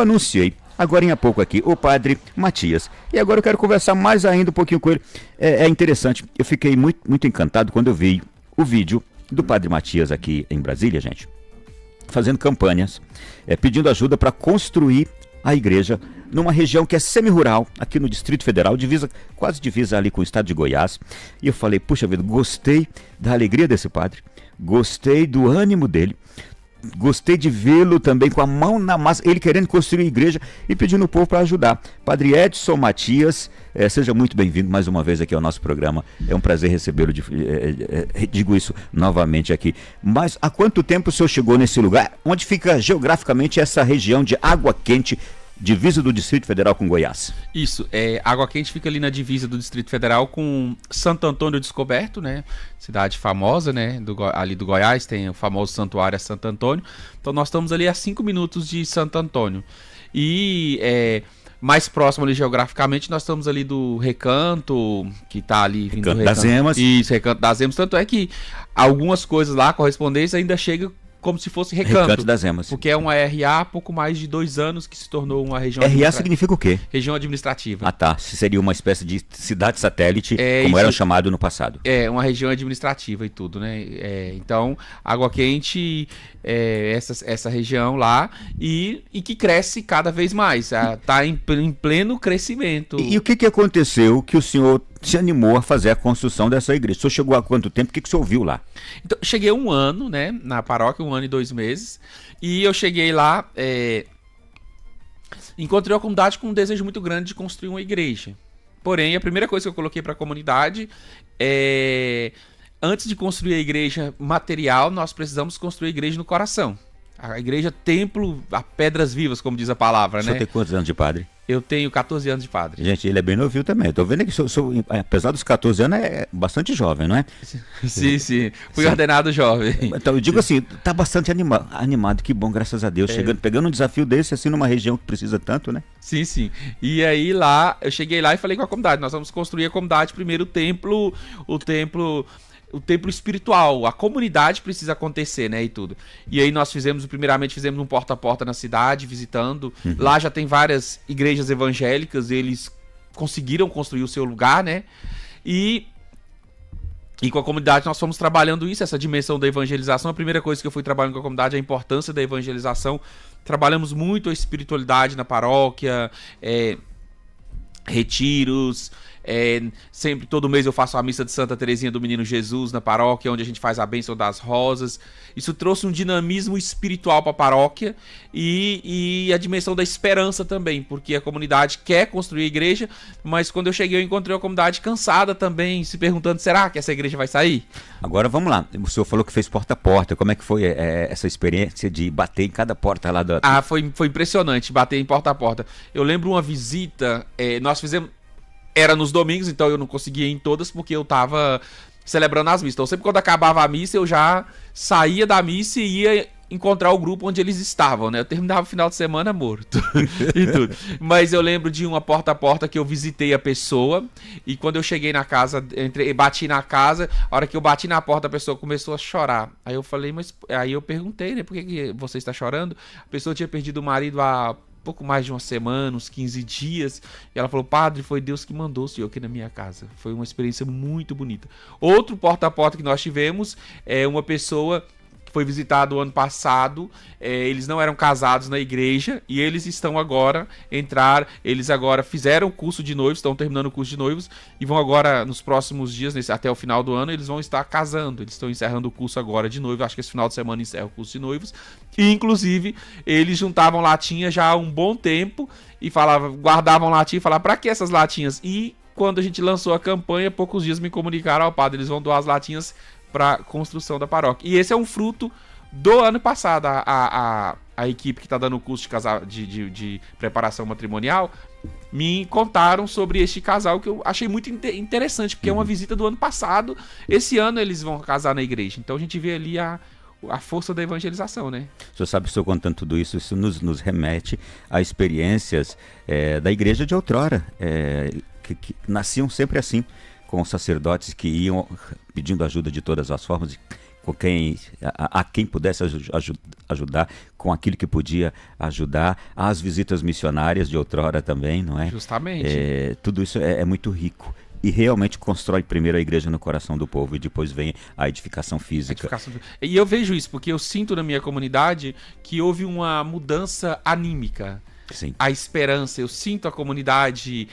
anunciei agora em pouco aqui o padre Matias. E agora eu quero conversar mais ainda um pouquinho com ele. É interessante, eu fiquei muito encantado quando eu vi o vídeo do padre Matias aqui em Brasília, gente, fazendo campanhas, pedindo ajuda para construir a igreja numa região que é semi-rural, aqui no Distrito Federal, quase divisa ali com o estado de Goiás. E eu falei, puxa vida, gostei da alegria desse padre, gostei do ânimo dele, gostei de vê-lo também com a mão na massa, ele querendo construir a igreja e pedindo o povo para ajudar. Padre Edson Matias, seja muito bem-vindo mais uma vez aqui ao nosso programa. É um prazer recebê-lo, digo isso novamente aqui. Mas há quanto tempo o senhor chegou nesse lugar? Onde fica geograficamente essa região de Água Quente, divisa do Distrito Federal com Goiás? Isso, Água Quente fica ali na divisa do Distrito Federal com Santo Antônio Descoberto, né? Cidade famosa, né? Ali do Goiás, tem o famoso santuário Santo Antônio. Então nós estamos ali a 5 minutos de Santo Antônio. E mais próximo ali geograficamente, nós estamos ali do Recanto, que está ali vindo Recanto das Emas. Isso, Recanto das Emas. Tanto é que algumas coisas lá, correspondência, ainda chega como se fosse Recanto das Emas. Porque é uma RA há pouco mais de 2 anos que se tornou uma região RA significa o quê? Região administrativa. Ah, tá. Seria uma espécie de cidade satélite, como era chamado no passado. É, uma região administrativa e tudo, né? Então, Água Quente, essa região lá, e que cresce cada vez mais. Está em pleno crescimento. E o que aconteceu que o senhor se animou a fazer a construção dessa igreja? O senhor chegou há quanto tempo? O que o senhor viu lá? Então, cheguei 1 ano, né, na paróquia, 1 ano e 2 meses, e eu cheguei lá, encontrei a comunidade com um desejo muito grande de construir uma igreja. Porém, a primeira coisa que eu coloquei para a comunidade antes de construir a igreja material, nós precisamos construir a igreja no coração. A igreja templo a pedras vivas, como diz a palavra, né? O senhor tem quantos anos de padre? Eu tenho 14 anos de padre. Gente, ele é bem novinho também. Eu tô vendo que apesar dos 14 anos, é bastante jovem, não é? Sim. Fui ordenado jovem. Então, eu digo assim, tá bastante animado. Que bom, graças a Deus. Pegando um desafio desse, assim, numa região que precisa tanto, né? Sim. E aí lá, eu cheguei lá e falei com a comunidade, nós vamos construir a comunidade primeiro, o templo espiritual, a comunidade precisa acontecer, né, e tudo. E aí nós primeiramente fizemos um porta a porta na cidade, visitando. Lá já tem várias igrejas evangélicas, eles conseguiram construir o seu lugar, né, e com a comunidade nós fomos trabalhando isso, essa dimensão da evangelização. A primeira coisa que eu fui trabalhando com a comunidade é a importância da evangelização. Trabalhamos muito a espiritualidade na paróquia, retiros, sempre, todo mês eu faço a missa de Santa Teresinha do Menino Jesus na paróquia, onde a gente faz a bênção das rosas. Isso trouxe um dinamismo espiritual para a paróquia e a dimensão da esperança também, porque a comunidade quer construir a igreja, mas quando eu cheguei eu encontrei a comunidade cansada também, se perguntando, será que essa igreja vai sair? Agora vamos lá, o senhor falou que fez porta a porta, como é que foi essa experiência de bater em cada porta lá da... Foi impressionante, bater em porta a porta. Eu lembro uma visita, nós fizemos... Era nos domingos, então eu não conseguia ir em todas porque eu tava celebrando as missas. Então sempre quando acabava a missa eu já saía da missa e ia encontrar o grupo onde eles estavam, né? Eu terminava o final de semana morto e tudo. Mas eu lembro de uma porta a porta que eu visitei a pessoa e quando eu cheguei na casa, bati na casa, a hora que eu bati na porta a pessoa começou a chorar. Aí eu falei, aí eu perguntei, né? Por que você está chorando? A pessoa tinha perdido o marido há pouco mais de uma semana, uns 15 dias, e ela falou, padre, foi Deus que mandou o senhor aqui na minha casa. Foi uma experiência muito bonita. Outro porta a porta que nós tivemos é uma pessoa que foi visitada o ano passado, eles não eram casados na igreja, e eles estão agora, eles agora fizeram o curso de noivos, estão terminando o curso de noivos, e vão agora, nos próximos dias, até o final do ano, eles vão estar casando, eles estão encerrando o curso agora de noivo, acho que esse final de semana encerra o curso de noivos, e inclusive, eles juntavam latinha já há um bom tempo, e guardavam latinha e falavam, pra que essas latinhas? E quando a gente lançou a campanha, poucos dias me comunicaram ao padre, eles vão doar as latinhas para construção da paróquia. E esse é um fruto do ano passado. A equipe que está dando o curso de preparação matrimonial me contaram sobre este casal que eu achei muito interessante, porque é uma visita do ano passado. Esse ano eles vão casar na igreja. Então a gente vê ali a força da evangelização, né? O senhor sabe, o senhor contando tudo isso, isso nos remete a experiências da igreja de outrora, que nasciam sempre assim, com sacerdotes que iam pedindo ajuda de todas as formas, com quem, a quem pudesse ajudar, com aquilo que podia ajudar, as visitas missionárias de outrora também, não é? Justamente. Tudo isso é muito rico. E realmente constrói primeiro a igreja no coração do povo e depois vem a edificação física. E eu vejo isso, porque eu sinto na minha comunidade que houve uma mudança anímica. Sim. A esperança, eu sinto a comunidade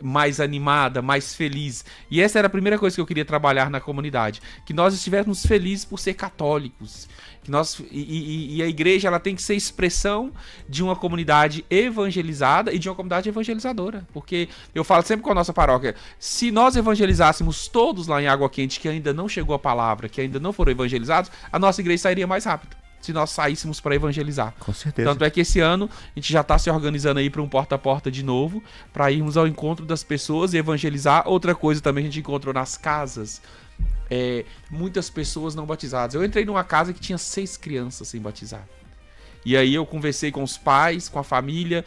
mais animada, mais feliz. E essa era a primeira coisa que eu queria trabalhar na comunidade. Que nós estivéssemos felizes por ser católicos. Que a igreja ela tem que ser expressão de uma comunidade evangelizada e de uma comunidade evangelizadora. Porque eu falo sempre com a nossa paróquia, se nós evangelizássemos todos lá em Água Quente que ainda não chegou a palavra, que ainda não foram evangelizados, a nossa igreja sairia mais rápido. Se nós saíssemos para evangelizar. Com certeza. Tanto é que esse ano a gente já está se organizando aí para um porta a porta de novo, para irmos ao encontro das pessoas e evangelizar. Outra coisa também a gente encontrou nas casas, muitas pessoas não batizadas. Eu entrei numa casa que tinha 6 crianças sem batizar. E aí eu conversei com os pais, com a família.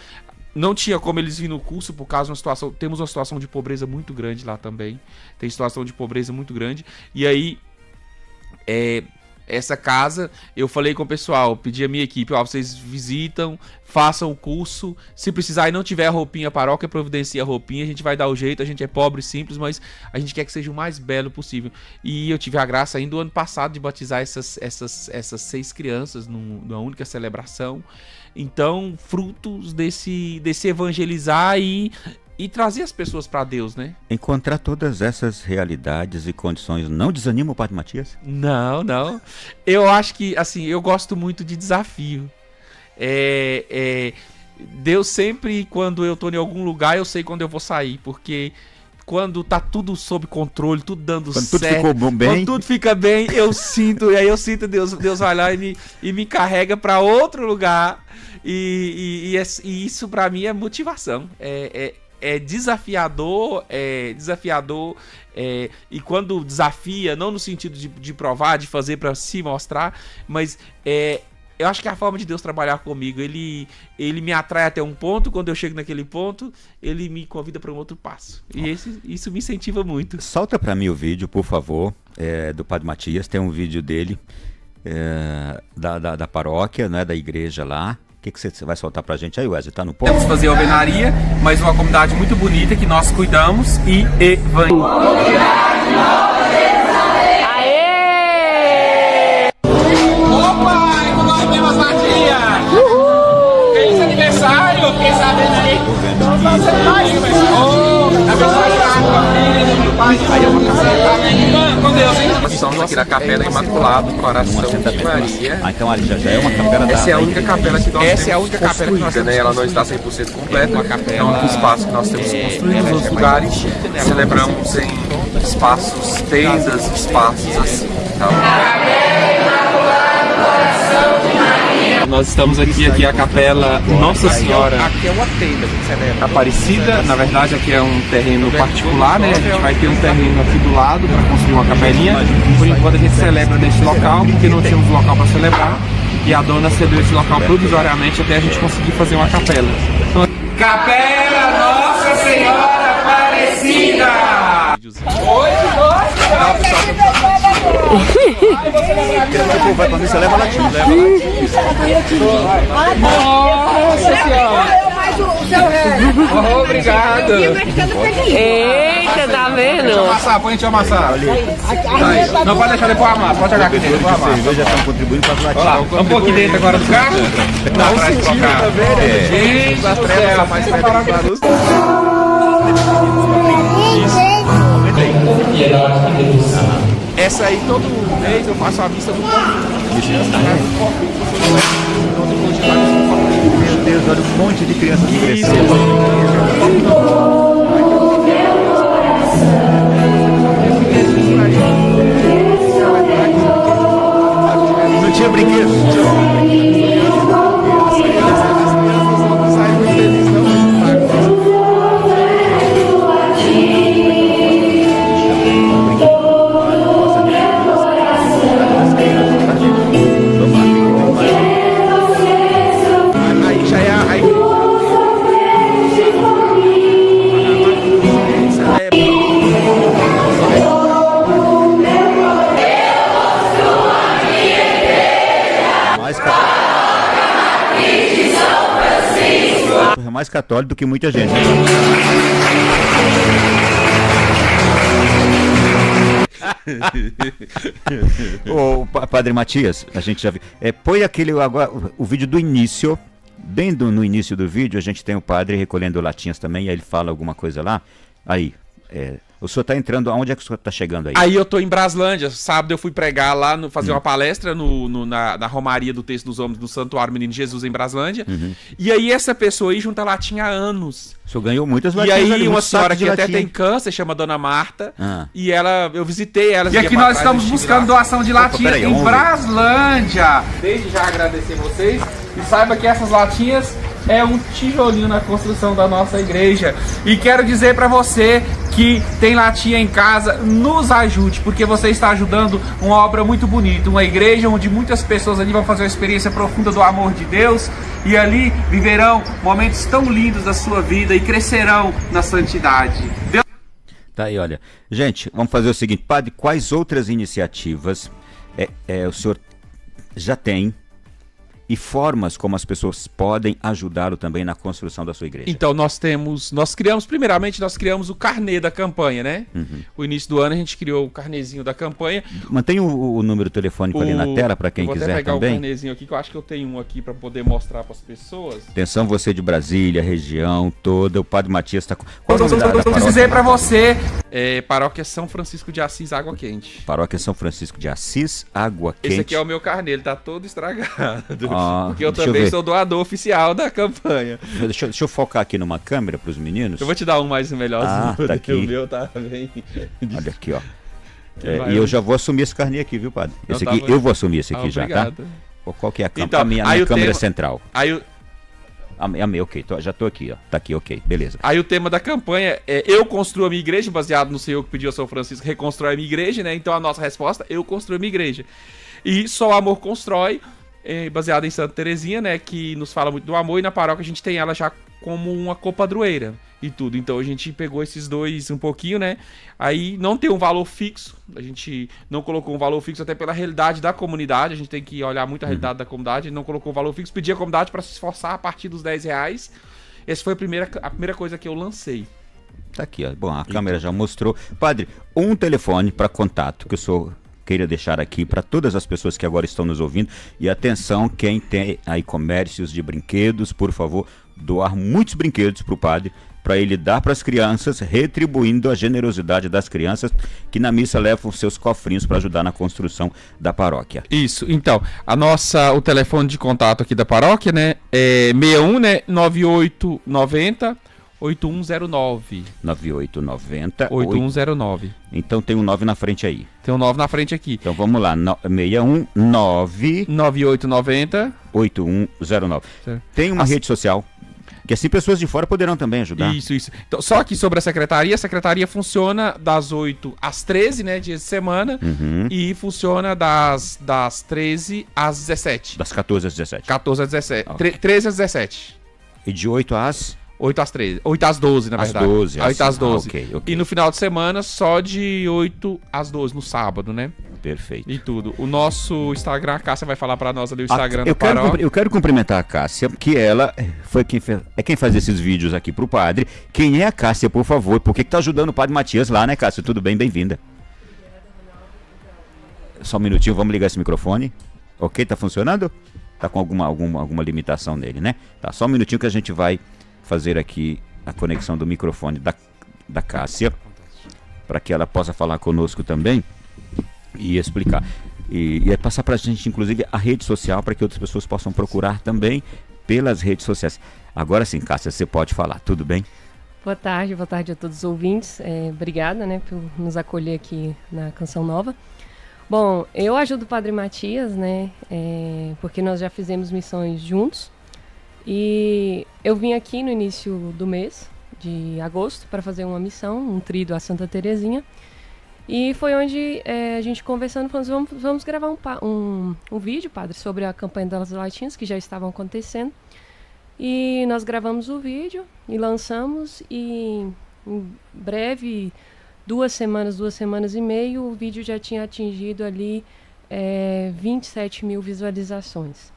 Não tinha como eles virem no curso por causa de uma situação. Temos uma situação de pobreza muito grande lá também. Tem situação de pobreza muito grande. E aí essa casa, eu falei com o pessoal, pedi a minha equipe, vocês visitam, façam o curso, se precisar e não tiver a roupinha, a paróquia providencia a roupinha, a gente vai dar o jeito, a gente é pobre e simples, mas a gente quer que seja o mais belo possível. E eu tive a graça ainda do ano passado de batizar essas 6 crianças numa única celebração. Então, frutos desse evangelizar e trazer as pessoas para Deus, né? Encontrar todas essas realidades e condições não desanima o Padre Matias? Não. Eu acho que, assim, eu gosto muito de desafio. Deus sempre, quando eu tô em algum lugar, eu sei quando eu vou sair, porque quando tá tudo sob controle, tudo dando quando certo, tudo ficou bem. Quando tudo fica bem, eu sinto, e aí eu sinto Deus vai lá e me carrega para outro lugar, e isso para mim é motivação. É desafiador, e quando desafia, não no sentido de provar, de fazer para se mostrar, mas eu acho que é a forma de Deus trabalhar comigo. Ele me atrai até um ponto, quando eu chego naquele ponto, ele me convida para um outro passo. E isso me incentiva muito. Solta para mim o vídeo, por favor, do Padre Matias. Tem um vídeo dele, da paróquia, né, da igreja lá. O que você vai soltar pra gente aí, Wesley? Tá no ponto? Vamos fazer alvenaria, mas uma comunidade muito bonita que nós cuidamos e Aê! Opa! Nós temos Matias! Feliz aniversário! Fiquei sabendo aí. Aí eu vou casar com Deus, hein? Nós estamos aqui na Capela Imaculada do Coração de Maria. Então ali já é uma capela da... Essa é a única capela que nós temos construída, né? Ela não está 100% completa. É um único espaço que nós temos construído. Nos outros lugares celebramos em espaços, tendas, espaços assim. Nós estamos aqui é a capela Nossa Senhora aqui é uma tenda que celebra. Aparecida, na verdade aqui é um terreno particular, né? A gente vai ter um terreno aqui do lado para construir uma capelinha. Por enquanto a gente celebra nesse local, porque não tínhamos local para celebrar. E a dona cedeu esse local provisoriamente até a gente conseguir fazer uma capela. Então, Capela Nossa Senhora Aparecida! Vai pra mim, você leva latinha. Nossa Senhora! Obrigado! Eita, tá vendo? Deixa eu amassar, põe a gente amassar. Não pode deixar depois amassar, pode jogar aqui dentro, depois amassar. Vocês já estão contribuindo para as latinhas. Vamos pôr aqui dentro agora do carro? Não, pra trocar. Gente, as trevas mais pretas. Essa aí todo mês eu faço a missa do corpo. Meu Deus, olha um monte de crianças crescendo. Não tinha brinquedo. É mais católico do que muita gente. Ô, Padre Matias, a gente já viu. Põe agora, o vídeo do início. Bem no início do vídeo, a gente tem o padre recolhendo latinhas também, aí ele fala alguma coisa lá. Aí, o senhor está entrando, aonde é que o senhor está chegando aí? Aí eu tô em Braslândia, sábado eu fui pregar lá, fazer uma palestra na Romaria do Texto dos Homens, do Santuário Menino Jesus em Braslândia. E aí essa pessoa aí junta latinha há anos. O senhor ganhou muitas E latinhas. aí uma senhora que até latinha. tem câncer, chama Dona Marta, e eu visitei ela. E aqui nós estamos buscando doação de latinha em Braslândia. Desde já agradecer vocês e saiba que essas latinhas é um tijolinho na construção da nossa igreja. E quero dizer pra você que tem latinha em casa, nos ajude, porque você está ajudando uma obra muito bonita, uma igreja onde muitas pessoas ali vão fazer uma experiência profunda do amor de Deus e ali viverão momentos tão lindos da sua vida e crescerão na santidade. Deus... Tá aí, olha. Gente, vamos fazer o seguinte, padre, quais outras iniciativas o senhor já tem e formas como as pessoas podem ajudá-lo também na construção da sua igreja? Então, nós criamos o carnê da campanha, né? O início do ano a gente criou o carnezinho da campanha. Mantenha o número telefônico ali na tela para quem quiser também. Vou até pegar o carnezinho aqui, que eu acho que eu tenho um aqui para poder mostrar para as pessoas. Atenção, você de Brasília, região toda, o Padre Matias está com... Vou dizer para você... Paróquia São Francisco de Assis, Água Quente. Paróquia São Francisco de Assis, Água Quente. Esse aqui é o meu carnê, ele tá todo estragado. Porque eu deixa também eu ver. sou doador oficial da campanha. Deixa eu focar aqui numa câmera para os meninos. Eu vou te dar um mais melhorzinho. Tá aqui. O meu tá bem... Olha aqui, ó. E eu já vou assumir esse carnê aqui, viu, padre? Não, Esse tá aqui, bom. eu vou assumir esse aqui já, tá? Obrigado. Qual que é a câmera? Então, a minha aí o câmera tema- central. Aí, A minha, ok. Já tô aqui, ó. Tá aqui, ok. Beleza. Aí o tema da campanha é Eu Construo a Minha Igreja, baseado no Senhor que pediu a São Francisco reconstrói a minha igreja, né? Então a nossa resposta, eu construo a minha igreja. E Só o Amor Constrói, baseado em Santa Terezinha, né? Que nos fala muito do amor, e na paróquia a gente tem ela já como uma copadroeira e tudo. Então a gente pegou esses dois um pouquinho, né? Aí não tem um valor fixo, a gente não colocou um valor fixo até pela realidade da comunidade, a gente tem que olhar muito a realidade da comunidade, não colocou um valor fixo, pedi a comunidade para se esforçar a partir dos R$10. Essa foi a primeira coisa que eu lancei. Tá aqui, ó. Bom, a câmera já mostrou. Padre, um telefone para contato que o senhor queira deixar aqui para todas as pessoas que agora estão nos ouvindo. E atenção, quem tem aí comércios de brinquedos, por favor, doar muitos brinquedos para o padre, para ele dar para as crianças, retribuindo a generosidade das crianças que na missa levam seus cofrinhos para ajudar na construção da paróquia. Isso, então, o telefone de contato aqui da paróquia, né, é 61, né, 9890 8109. 9890 8109. Então tem um 9 na frente aí. Tem um 9 na frente aqui. Então vamos lá, 619 9890 8109. Certo. Tem uma rede social que assim pessoas de fora poderão também ajudar. Isso. Então, só que sobre a secretaria funciona das 8 às 13, né, dias de semana, e funciona das 13 às 17. Das 14 às 17. 14 às 17. Ok. 13 às 17. E de 8 às... 8 às 13. 8 às 12, na Às verdade. 12, 8 às assim. 12. Ok. E no final de semana, só de 8 às 12, no sábado, né? Perfeito. E tudo. O nosso Instagram, a Cássia vai falar pra nós ali o Instagram eu da paróquia. eu quero cumprimentar a Cássia, que ela foi quem faz esses vídeos aqui pro padre. Quem é a Cássia, por favor? Por que tá ajudando o padre Matias lá, né, Cássia? Tudo bem? Bem-vinda. Só um minutinho, vamos ligar esse microfone. Ok, tá funcionando? Tá com alguma limitação nele, né? Tá, só um minutinho que a gente vai fazer aqui a conexão do microfone da Cássia, para que ela possa falar conosco também e explicar. E passar para a gente, inclusive, a rede social, para que outras pessoas possam procurar também pelas redes sociais. Agora sim, Cássia, você pode falar, tudo bem? Boa tarde a todos os ouvintes. Obrigada, né, por nos acolher aqui na Canção Nova. Bom, eu ajudo o Padre Matias, né, porque nós já fizemos missões juntos. E eu vim aqui no início do mês de agosto para fazer uma missão, um tríduo a Santa Terezinha. E foi onde a gente conversando, falamos, vamos gravar um vídeo, padre, sobre a campanha das latinhas que já estavam acontecendo. E nós gravamos o vídeo e lançamos, e em breve, 2 semanas e meia, o vídeo já tinha atingido ali 27 mil visualizações.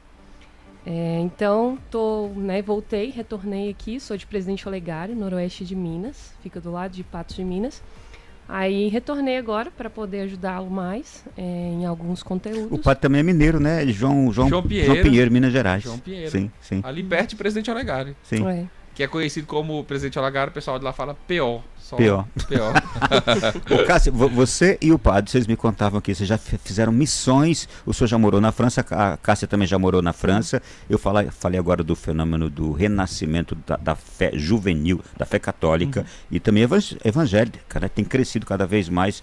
Então, retornei aqui, sou de Presidente Olegário, noroeste de Minas, fica do lado de Patos de Minas. Aí retornei agora para poder ajudá-lo mais em alguns conteúdos. O padre também é mineiro, né? João Pinheiro, Minas Gerais. João Pinheiro. Sim, sim. Ali perto de Presidente Olegário. Sim. Que é conhecido como Presidente Olegário, o pessoal de lá fala P.O. P.O. Ô, Cássia, você e o padre, vocês me contavam aqui, vocês já fizeram missões, o senhor já morou na França, a Cássia também já morou na França. Eu falei agora do fenômeno do renascimento da fé juvenil, da fé católica, e também evangélica, né? Tem crescido cada vez mais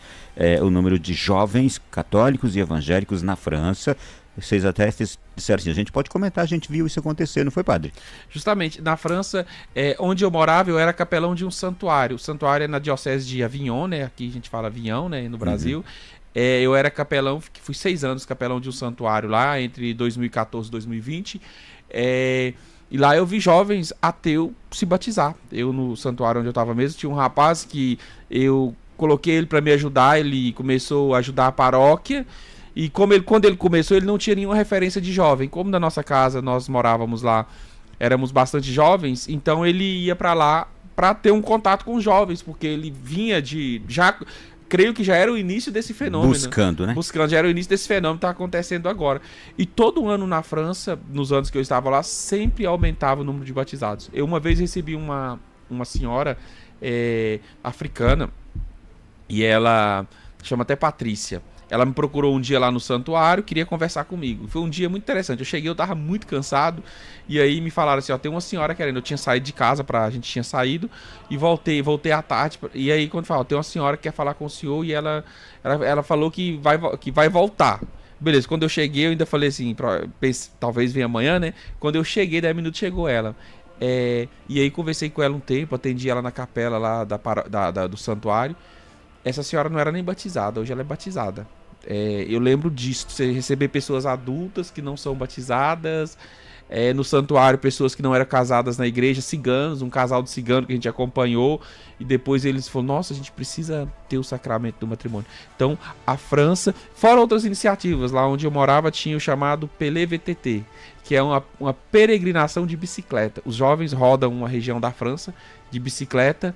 o número de jovens católicos e evangélicos na França. Vocês até disseram assim, a gente pode comentar, a gente viu isso acontecer, não foi, padre? Justamente, na França, onde eu morava, eu era capelão de um santuário. O santuário é na diocese de Avignon, né? Aqui a gente fala Avignon, né? No Brasil. Eu era capelão, fui 6 anos capelão de um santuário lá, entre 2014 e 2020. E lá eu vi jovens ateus se batizar. Eu, no santuário onde eu estava mesmo, tinha um rapaz que eu coloquei ele para me ajudar, ele começou a ajudar a paróquia. E quando ele começou, ele não tinha nenhuma referência de jovem. Como na nossa casa, nós morávamos lá, éramos bastante jovens, então ele ia para lá para ter um contato com os jovens, porque ele vinha creio que já era o início desse fenômeno. Buscando, né? Já era o início desse fenômeno que está acontecendo agora. E todo ano na França, nos anos que eu estava lá, sempre aumentava o número de batizados. Eu uma vez recebi uma senhora africana, e ela chama até Patrícia. Ela me procurou um dia lá no santuário, queria conversar comigo. Foi um dia muito interessante. Eu cheguei, eu tava muito cansado. E aí me falaram assim, ó, tem uma senhora querendo. Eu tinha saído de casa, a gente tinha saído. E voltei à tarde. E aí quando fala, tem uma senhora que quer falar com o senhor. E ela falou que vai voltar. Beleza, quando eu cheguei, eu ainda falei assim, talvez venha amanhã, né? Quando eu cheguei, 10 minutos chegou ela. E aí conversei com ela um tempo, atendi ela na capela lá do santuário. Essa senhora não era nem batizada, hoje ela é batizada. Eu lembro disso, você receber pessoas adultas que não são batizadas, no santuário pessoas que não eram casadas na igreja, ciganos, um casal de cigano que a gente acompanhou, e depois eles falaram, nossa, a gente precisa ter o sacramento do matrimônio. Então, a França, fora outras iniciativas, lá onde eu morava tinha o chamado Pelé VTT, que é uma peregrinação de bicicleta. Os jovens rodam uma região da França de bicicleta,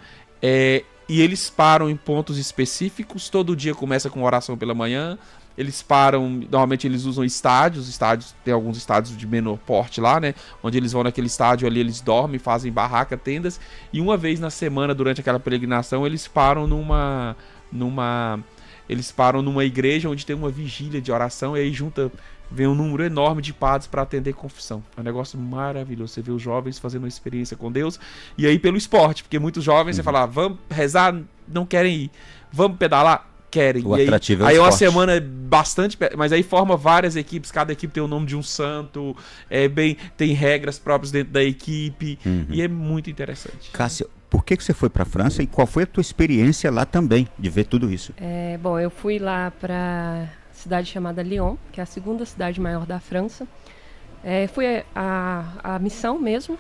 e eles param em pontos específicos, todo dia começa com oração pela manhã, eles param, normalmente eles usam estádios, tem alguns estádios de menor porte lá, né, onde eles vão naquele estádio ali, eles dormem, fazem barraca, tendas, e uma vez na semana, durante aquela peregrinação, eles param numa igreja onde tem uma vigília de oração, e aí vem um número enorme de padres para atender confissão. É um negócio maravilhoso. Você vê os jovens fazendo uma experiência com Deus. E aí pelo esporte, porque muitos jovens, você fala, vamos rezar, não querem ir. Vamos pedalar, querem. O atrativo é o aí esporte. uma semana bastante... Mas aí forma várias equipes, cada equipe tem o nome de um santo, tem regras próprias dentro da equipe, e é muito interessante. Cássia, por que você foi para a França e qual foi a tua experiência lá também, de ver tudo isso? Bom, eu fui lá para cidade chamada Lyon, que é a segunda cidade maior da França. Fui a missão mesmo,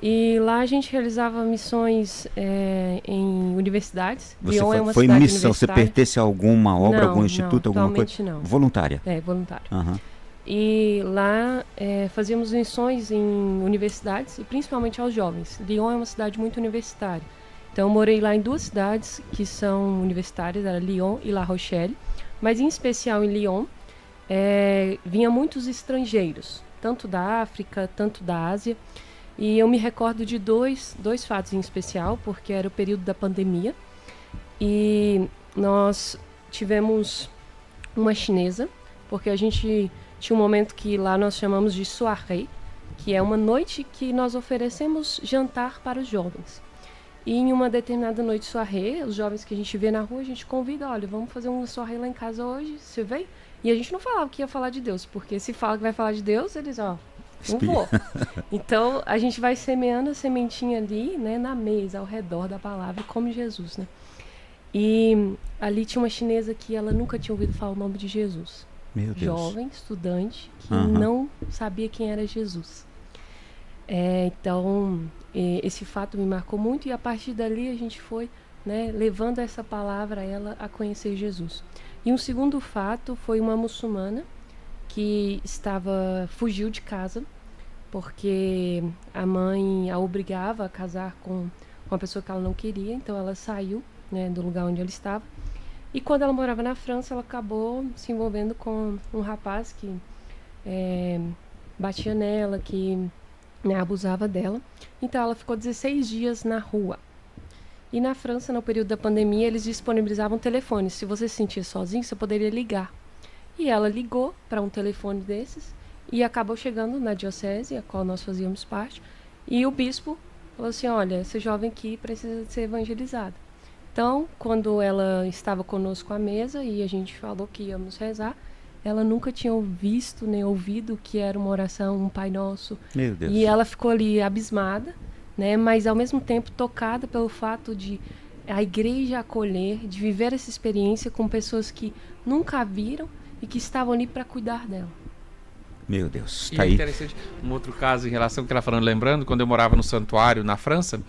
e lá a gente realizava missões em universidades. Lyon é uma foi cidade missão, você pertence a alguma obra, algum instituto, alguma coisa? Não. Voluntária? Voluntária. Uhum. E lá fazíamos missões em universidades, e principalmente aos jovens. Lyon é uma cidade muito universitária. Então eu morei lá em 2 cidades que são universitárias, era Lyon e La Rochelle. Mas em especial em Lyon, vinha muitos estrangeiros, tanto da África, tanto da Ásia. E eu me recordo de dois fatos em especial, porque era o período da pandemia. E nós tivemos uma chinesa, porque a gente tinha um momento que lá nós chamamos de soirée, que é uma noite que nós oferecemos jantar para os jovens. E em uma determinada noite soirée, os jovens que a gente vê na rua, a gente convida, olha, vamos fazer uma soirée lá em casa hoje, você vem? E a gente não falava que ia falar de Deus, porque se fala que vai falar de Deus, eles, não vou. Então, a gente vai semeando a sementinha ali, né, na mesa, ao redor da palavra, como Jesus, né? E ali tinha uma chinesa que ela nunca tinha ouvido falar o nome de Jesus. Meu Deus. Jovem, estudante, que não sabia quem era Jesus. Então, esse fato me marcou muito, e a partir dali a gente foi, né, levando essa palavra a ela a conhecer Jesus. E um segundo fato foi uma muçulmana que fugiu de casa porque a mãe a obrigava a casar com uma pessoa que ela não queria, então ela saiu, né, do lugar onde ela estava. E quando ela morava na França, ela acabou se envolvendo com um rapaz que batia nela, que, né, abusava dela. Então ela ficou 16 dias na rua. E na França, no período da pandemia, eles disponibilizavam telefones. Se você se sentia sozinho, você poderia ligar. E ela ligou para um telefone desses e acabou chegando na diocese, a qual nós fazíamos parte. E o bispo falou assim, olha, esse jovem aqui precisa ser evangelizado. Então, quando ela estava conosco à mesa e a gente falou que íamos rezar, ela nunca tinha visto nem ouvido que era uma oração, um Pai Nosso. Meu Deus. E ela ficou ali abismada, né, mas ao mesmo tempo tocada pelo fato de a igreja acolher, de viver essa experiência com pessoas que nunca a viram e que estavam ali para cuidar dela. Meu Deus, E tá é aí. interessante, um outro caso em relação ao que ela falando, lembrando, quando eu morava no santuário na França,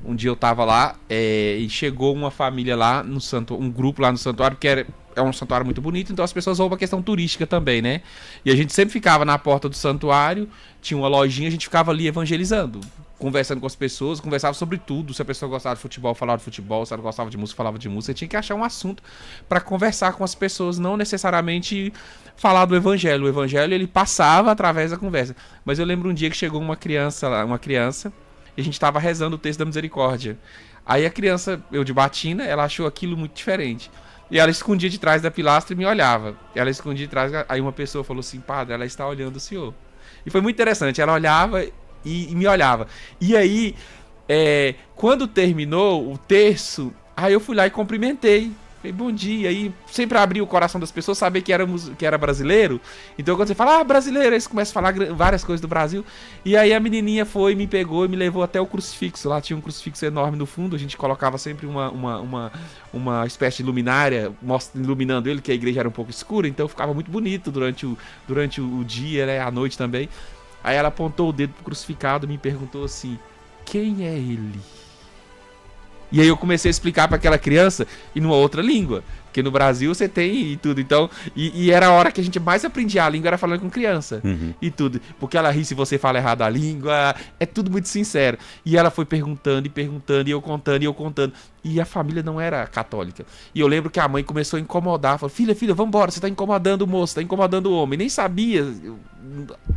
um dia eu tava lá e chegou uma família lá no santuário, um grupo lá no santuário, que é um santuário muito bonito, então as pessoas vão pra questão turística também, né? E a gente sempre ficava na porta do santuário, tinha uma lojinha, a gente ficava ali evangelizando, conversando com as pessoas, conversava sobre tudo. Se a pessoa gostava de futebol, falava de futebol. Se ela gostava de música, falava de música. Você tinha que achar um assunto para conversar com as pessoas, não necessariamente falar do evangelho. O evangelho, ele passava através da conversa. Mas eu lembro um dia que chegou uma criança lá, e a gente estava rezando o texto da misericórdia. Aí a criança, eu de batina, ela achou aquilo muito diferente. E ela escondia de trás da pilastra e me olhava. Ela escondia de trás, aí uma pessoa falou assim, padre, ela está olhando o senhor. E foi muito interessante, ela olhava e me olhava. E aí, quando terminou o terço, aí eu fui lá e cumprimentei. Falei, bom dia. Aí sempre abri o coração das pessoas, saber que era brasileiro. Então quando você fala, brasileiro, aí você começa a falar várias coisas do Brasil. E aí a menininha foi, me pegou e me levou até o crucifixo. Lá tinha um crucifixo enorme no fundo. A gente colocava sempre uma espécie de luminária iluminando ele, que a igreja era um pouco escura. Então ficava muito bonito durante o dia, né, à noite também. Aí ela apontou o dedo pro crucificado e me perguntou assim, quem é ele? E aí eu comecei a explicar para aquela criança e numa outra língua, porque no Brasil você tem e tudo, então, e era a hora que a gente mais aprendia a língua, era falando com criança, e tudo, porque ela ri se você fala errado a língua, é tudo muito sincero. E ela foi perguntando, e eu contando, e a família não era católica. E eu lembro que a mãe começou a incomodar, falou, filha, vambora, você tá incomodando o moço, tá incomodando o homem, nem sabia,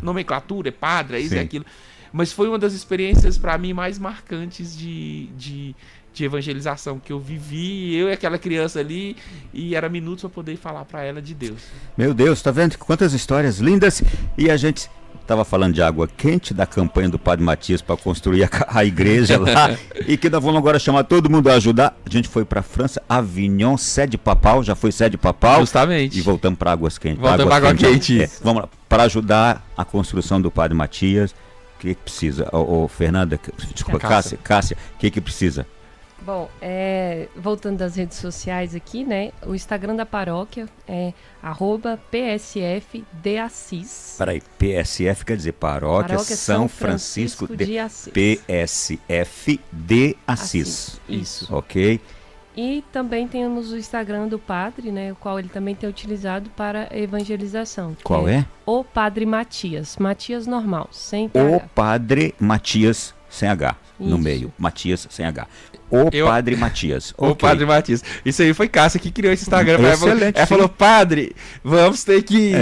nomenclatura, é padre, é isso e aquilo. Mas foi uma das experiências para mim mais marcantes de evangelização que eu vivi, eu e aquela criança ali, e era minutos para poder falar para ela de Deus. Meu Deus, tá vendo quantas histórias lindas? E a gente estava falando de água quente, da campanha do Padre Matias para construir a igreja lá, e que nós vamos agora chamar todo mundo a ajudar. A gente foi para França, Avignon, sede papal, já foi sede papal. Justamente. E voltamos para águas quentes. Voltamos para água quente. Vamos lá, para ajudar a construção do Padre Matias, o que precisa? Fernanda, desculpa, Cássia, o que precisa? Bom, voltando das redes sociais aqui, né? O Instagram da paróquia é @PSFDassis. Peraí, PSF quer dizer Paróquia São Francisco de Assis. PSF de Assis. Isso. Ok. E também temos o Instagram do padre, né? O qual ele também tem utilizado para evangelização. Qual é? O Padre Matias. Matias normal, sem O TH. Padre Matias sem H. No Isso. meio. Matias sem H. Padre Matias. O Okay. Padre Matias. Isso aí foi Cássia que criou esse Instagram. Excelente, Ela falou, padre, vamos ter que...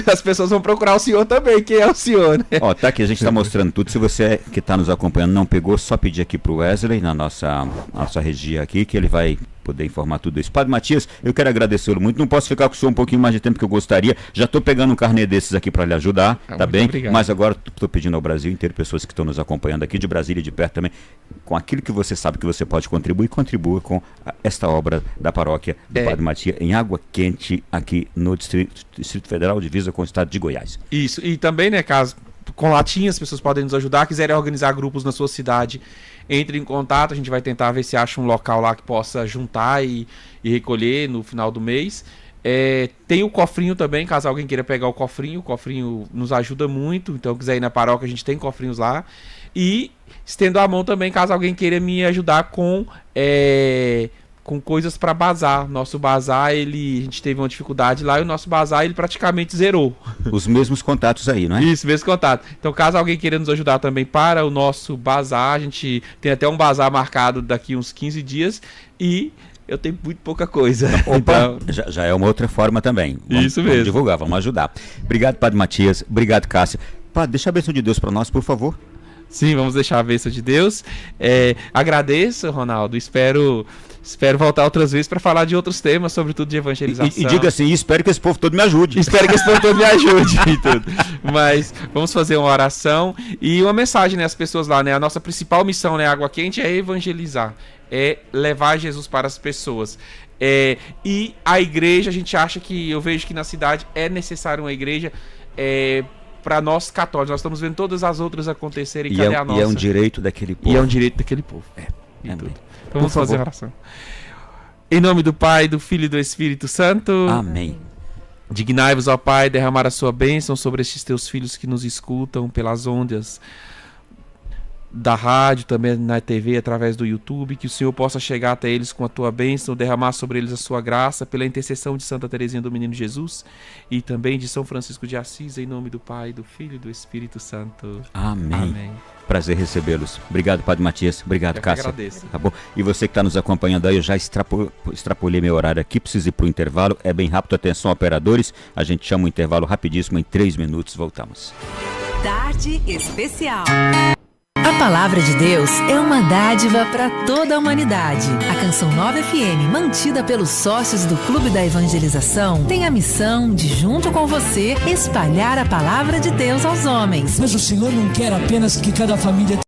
As pessoas vão procurar o senhor também. Quem é o senhor, né? Ó, tá aqui, a gente tá mostrando tudo. Se você que tá nos acompanhando não pegou, só pedir aqui pro Wesley, na nossa regia aqui, que ele vai poder informar tudo isso. Padre Matias, eu quero agradecê-lo muito. Não posso ficar com o senhor um pouquinho mais de tempo que eu gostaria. Já tô pegando um carnê desses aqui para lhe ajudar, tá bem? Obrigado. Mas agora tô pedindo ao Brasil inteiro, pessoas que estão nos acompanhando aqui de Brasília e de perto também, com aquilo que você sabe que você pode contribuir, contribua com esta obra da paróquia do Padre Matias em Água Quente, aqui no Distrito Federal, divisa com o estado de Goiás. Isso, e também, né, caso com latinhas, as pessoas podem nos ajudar, quiserem organizar grupos na sua cidade, entre em contato, a gente vai tentar ver se acha um local lá que possa juntar e recolher no final do mês. Tem o cofrinho também, caso alguém queira pegar o cofrinho nos ajuda muito, então quiser ir na paróquia, a gente tem cofrinhos lá. E estendo a mão também, caso alguém queira me ajudar com com coisas para bazar. Nosso bazar, a gente teve uma dificuldade lá e o nosso bazar, ele praticamente zerou. Os mesmos contatos aí, não é? Isso, mesmo contato. Então, caso alguém queira nos ajudar também para o nosso bazar, a gente tem até um bazar marcado daqui uns 15 dias e eu tenho muito pouca coisa. Opa, então, já é uma outra forma também. Isso mesmo. Vamos divulgar, vamos ajudar. Obrigado, Padre Matias. Obrigado, Cássia. Padre, deixa a bênção de Deus para nós, por favor. Sim, vamos deixar a bênção de Deus. Agradeço, Ronaldo. Espero voltar outras vezes para falar de outros temas, sobretudo de evangelização. E diga assim, espero que esse povo todo me ajude. Espero que esse povo todo me ajude e tudo. Mas vamos fazer uma oração e uma mensagem, né, às pessoas lá, né? A nossa principal missão, né, Água Quente, é evangelizar, é levar Jesus para as pessoas. E a igreja, a gente acha que, eu vejo que na cidade é necessário uma igreja para nós católicos. Nós estamos vendo todas as outras acontecerem. E cadê a nossa? E é um direito daquele povo. E é um direito daquele povo. Tudo. Então vamos fazer a oração. Em nome do Pai, do Filho e do Espírito Santo. Amém. Dignai-vos, ó Pai, derramar a sua bênção sobre estes teus filhos que nos escutam pelas ondas da rádio, também na TV, através do YouTube, que o Senhor possa chegar até eles com a tua bênção, derramar sobre eles a sua graça, pela intercessão de Santa Teresinha do Menino Jesus e também de São Francisco de Assis, em nome do Pai, do Filho e do Espírito Santo. Amém. Amém. Prazer recebê-los. Obrigado, Padre Matias. Obrigado, Cássia. Agradeço. Tá bom? E você que está nos acompanhando aí, eu já extrapolei meu horário aqui, preciso ir para o intervalo. É bem rápido, atenção, operadores. A gente chama o intervalo rapidíssimo, em 3 minutos voltamos. Tarde Especial. A palavra de Deus é uma dádiva para toda a humanidade. A Canção Nova FM, mantida pelos sócios do Clube da Evangelização, tem a missão de, junto com você, espalhar a palavra de Deus aos homens. Mas o Senhor não quer apenas que cada família tenha